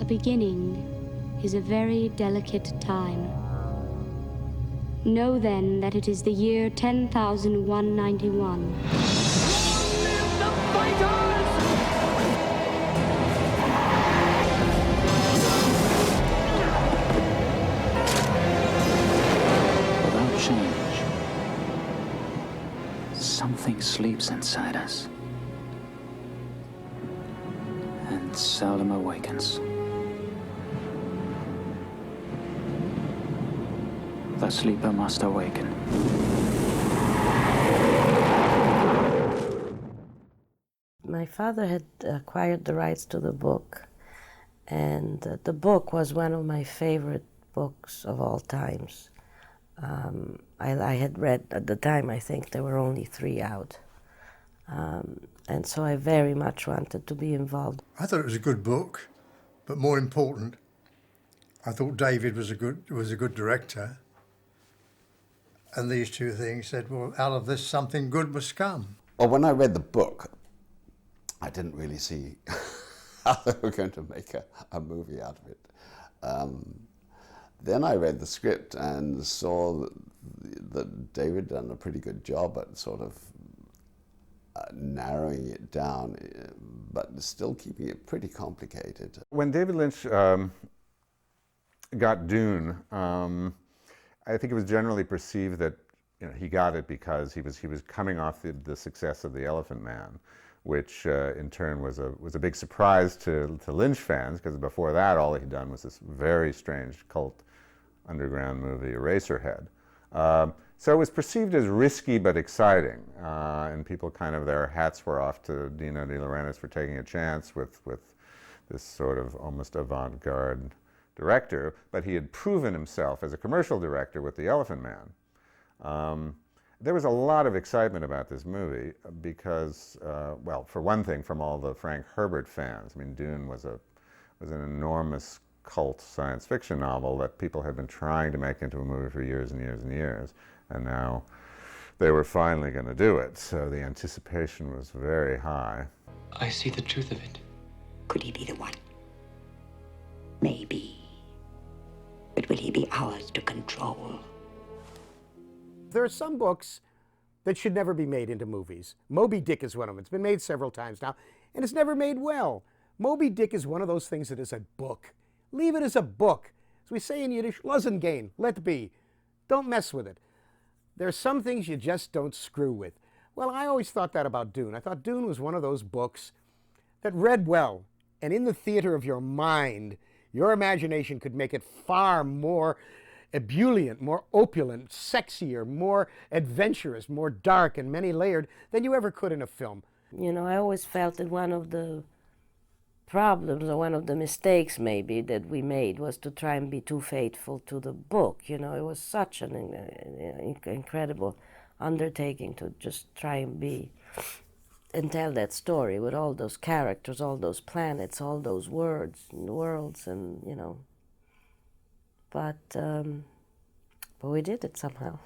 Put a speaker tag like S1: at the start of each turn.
S1: A beginning is a very delicate time. Know then that it is the year 10,191.
S2: Without change, something sleeps inside us and seldom awakens. The sleeper must awaken.
S3: My father had acquired the rights to the book, and the book was one of my favorite books of all times. I had read, at the time, I think there were only 3 out. And so I very much wanted to be involved.
S4: I thought it was a good book, but more important, I thought David was a good director. And these two things said, well, out of this something good must come.
S5: Well, when I read the book, I didn't really see how they were going to make a movie out of it. Then I read the script and saw that David done a pretty good job at sort of narrowing it down, but still keeping it pretty complicated.
S6: When David Lynch got Dune, I think it was generally perceived that he got it because he was coming off the success of The Elephant Man, which in turn was a big surprise to Lynch fans, because before that all he'd done was this very strange cult underground movie, Eraserhead. So it was perceived as risky but exciting, and people their hats were off to Dino De Laurentiis for taking a chance with this sort of almost avant-garde director, but he had proven himself as a commercial director with The Elephant Man. There was a lot of excitement about this movie because, well, for one thing, from all the Frank Herbert fans. I mean, Dune was an enormous cult science fiction novel that people had been trying to make into a movie for years and years and years, and now they were finally going to do it, so the anticipation was very high.
S7: I see the truth of it.
S8: Could he be the one? Maybe. But will he be ours to control?
S9: There are some books that should never be made into movies. Moby Dick is one of them. It's been made several times now, and it's never made well. Moby Dick is one of those things that is a book. Leave it as a book. As we say in Yiddish, lassen gehen, let be. Don't mess with it. There are some things you just don't screw with. Well, I always thought that about Dune. I thought Dune was one of those books that read well, and in the theater of your mind, your imagination could make it far more ebullient, more opulent, sexier, more adventurous, more dark and many-layered than you ever could in a film.
S3: I always felt that one of the problems, or one of the mistakes maybe that we made, was to try and be too faithful to the book. It was such an incredible undertaking to just try and tell that story with all those characters, all those planets, all those worlds, and but we did it somehow.